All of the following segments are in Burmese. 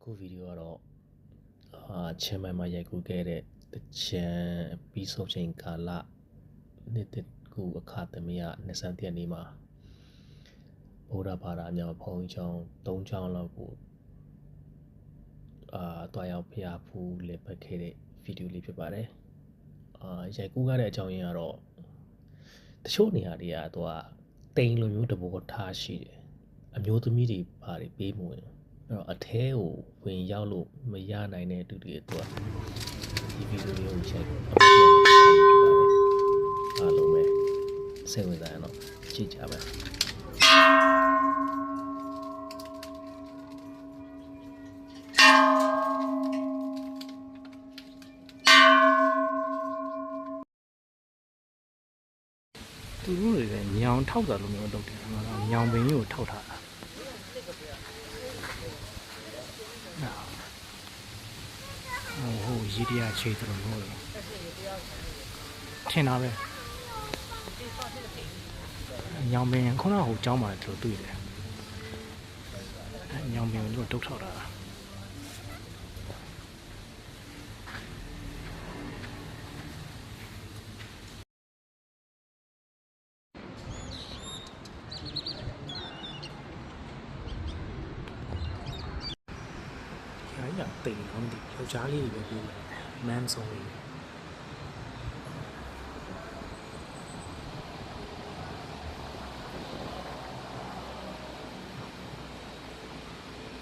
အခုဗီဒီယိုကတော့ချင်းမိုင်မှာရိုက်ကူးခဲ့တဲ့တချံပြီးဆုံးချိန်ကာလနှစ်တကူအခါသမယ20ရက်နေ့မှာဗုဒ္ဓဘာသာအမြောက်ဘုံကျောင်း3ကျောင်းလောက်ကိုတွားရောက်ဖျားဖူးလည်ပတ်ခဲ့တဲ့ဗီဒီယိုလေးဖြစ်ပါတယ်ရိုက်ကူးရတဲ့အကြောင်းရင်းကတော့တချို့နေရာတွေကသူကတိမ်လိုမျိုးတဘောထားရှိတယ်အမျိုးသမီးတွေဘာတွေပေးမဝင်အဲ့တော့အထဲကိုဝင်ရောက်လို့မရနိုင်တဲ့သူတွေသူကဒီဗီဒီယိုလေးကိုရိုက်အမှတ်ရအားလုံးပဲစိတ်ဝင်စားရတော့ကြည့်ကြပါသူတို့တွေလည်းညောင်ထောက်တာလို့မျိုးလုပ်တယ်ငါကညောင်ပင်ကြီးကိုထောက်ထားတာဟိုရည်တရားချေတယ်လို့မျိုးလို့ထင်တာပဲညောင်ပင်ခုနကဟိုကျောင်းမှာသူတွေ့တယ်ညောင်ပင်ကိုတုတ်ထောက်တာအဲ့ဒါတိမ်အောင်ဒီယောက်ျားလေးတွေပဲပြောတယ်မန်းဆုံးလေး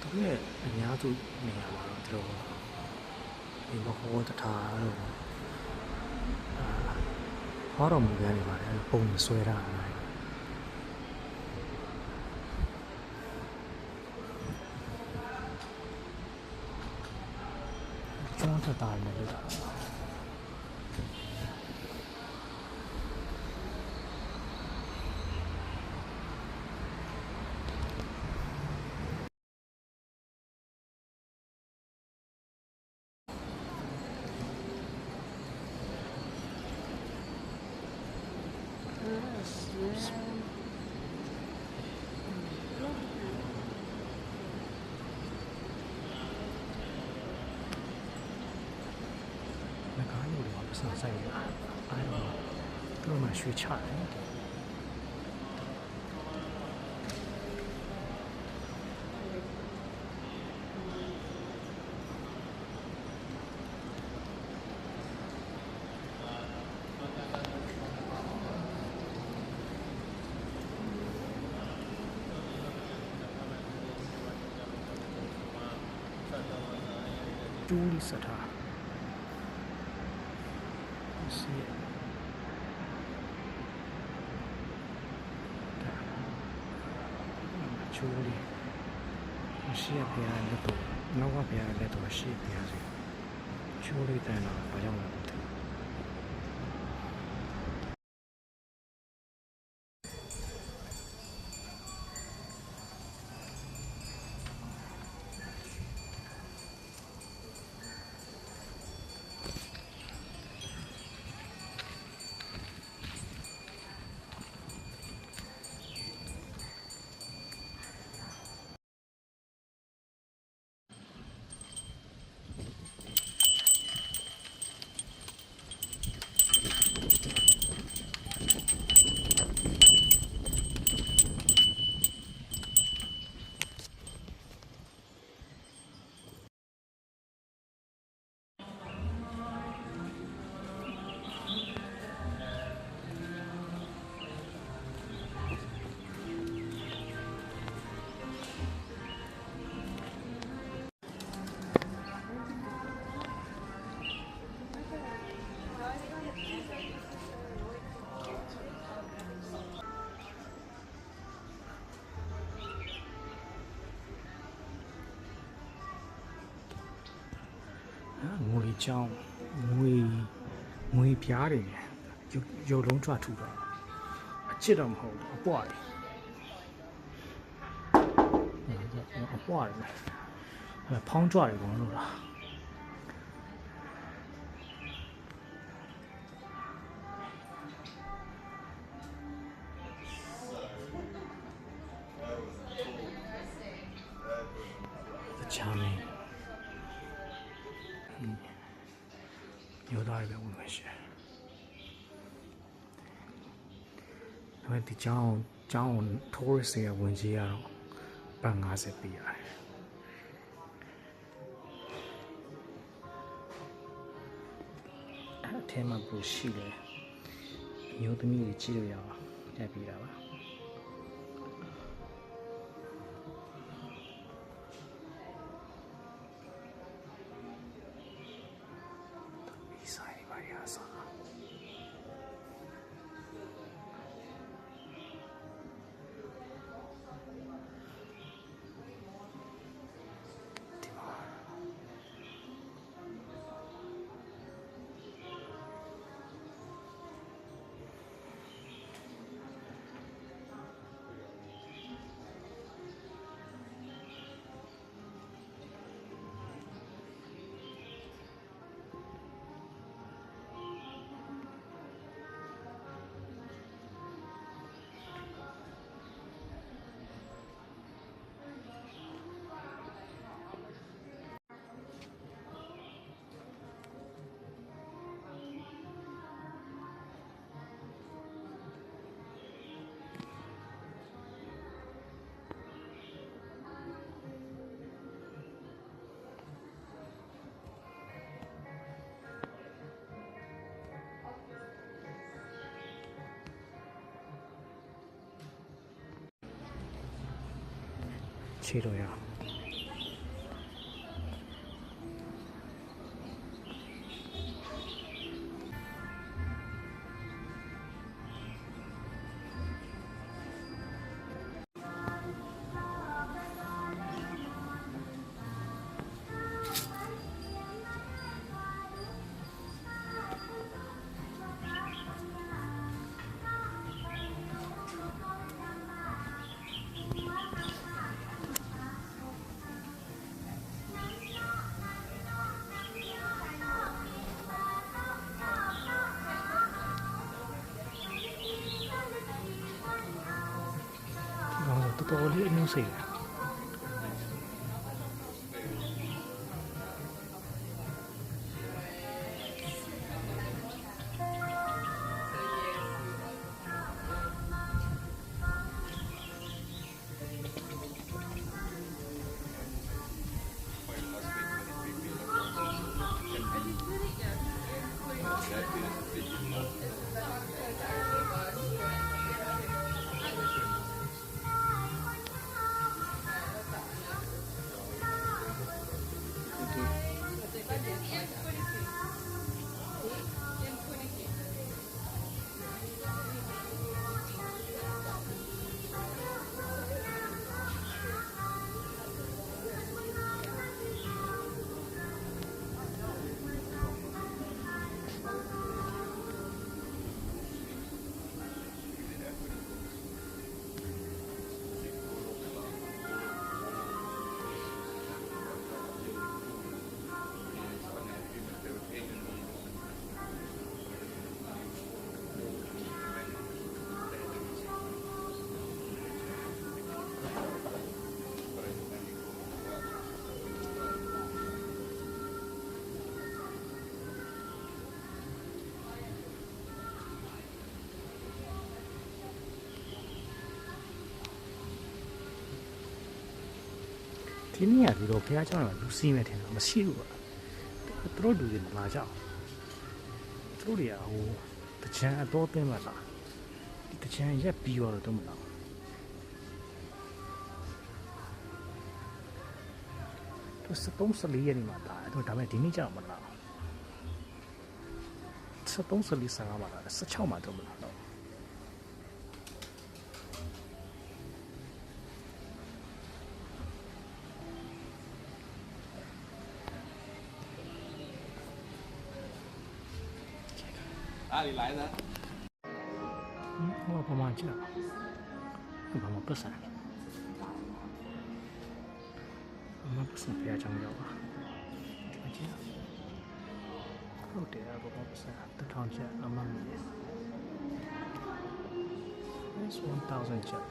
သူရဲ့အများစုနေရာမှာတော့တို့ဒီဘဟောတထားတော့ဟောတော်မူကြနေပါတယ်ပုံဆွဲတာကျောင်းထတာလည်းလို့စဆိုင်ရအဲ့တော့မှရွှေချတယ်တူးစထားချိုးလေးရှိရပြရတယ်တော့နောက်ကပြရတယ်တော့ရှိပြရစီချိုးလေးတန်းတော့ဘာကြောင့်လဲငွေချောင်းငွေပြားတွေရုပ်လုံးကြွထူတာအချစ်တော့မဟုတ်ဘူးအပွားတွေအပွားတွေဖောင်းကြွတွေကုန်လို့လားချမ်းမင်း မျိုးသားတွေပဲဝင်မယ်ရှင်ဒါပေမဲ့ဒီကျောင်းtourist တွေဝင်ကြီးကတော့ဘတ်50ပေးရတယ်အဲ့အထဲမှာပိုရှိတယ်မျိုးသမီးတွေကြည့်လို့ရအောင်ရိုက်ပေးတာပါခြေလို့ရအောင်တော်တော်လေးအနှုတ်စိတ်တယ်ဒီနေ့ကဒီတော့ဖះเจ้าကလူစီးနေတယ်မရှိဘူးကွာသူတို့လူတွေမလာကြအောင်သူတို့တွေကဟိုတချမ်းအတော်ပင်းမလားဒီတချမ်းရက်ပြီးတော့မလားသူ73ရက်နေမှာတာအဲ့တော့ဒါပေမဲ့ဒီနေ့ကျတော့မလား73စားမှာလား16မှာတော့မလားတော့哪里来的？我爸妈讲，我爸妈不是，我妈不是不要讲了吧？听不见。好的啊，我爸不是，都看见俺妈没。That's 1,000 jet.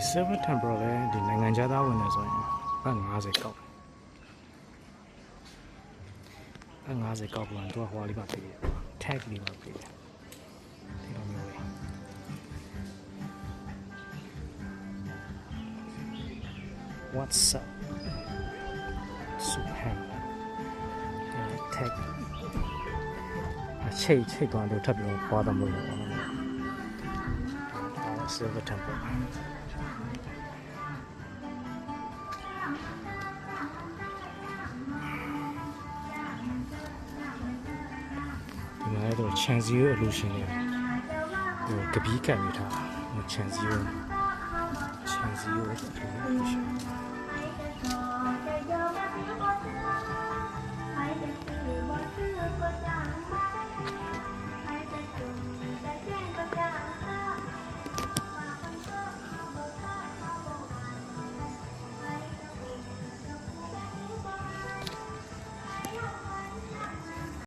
Silver Temple လည်းဒီနိုင်ငံခြားသားဝင်နေဆိုရင်ဘတ်50ကောက်ဘတ်50ကောက်ပြန်တော့ဟိုလေးပါပေးတယ် tag လေးပါပေးတယ်ဒီလိုမျိုးလေး What's up Superham tag ချိတ်သွားတော့ထပ်ပြီးပွားတော့မလို့ Silver Temple ဒီမှာတော့ခြံစည်းရိုးအလူရှင်တွေဟိုကပီးကပ်နေထားခြံစည်းရိုးအလူရှင်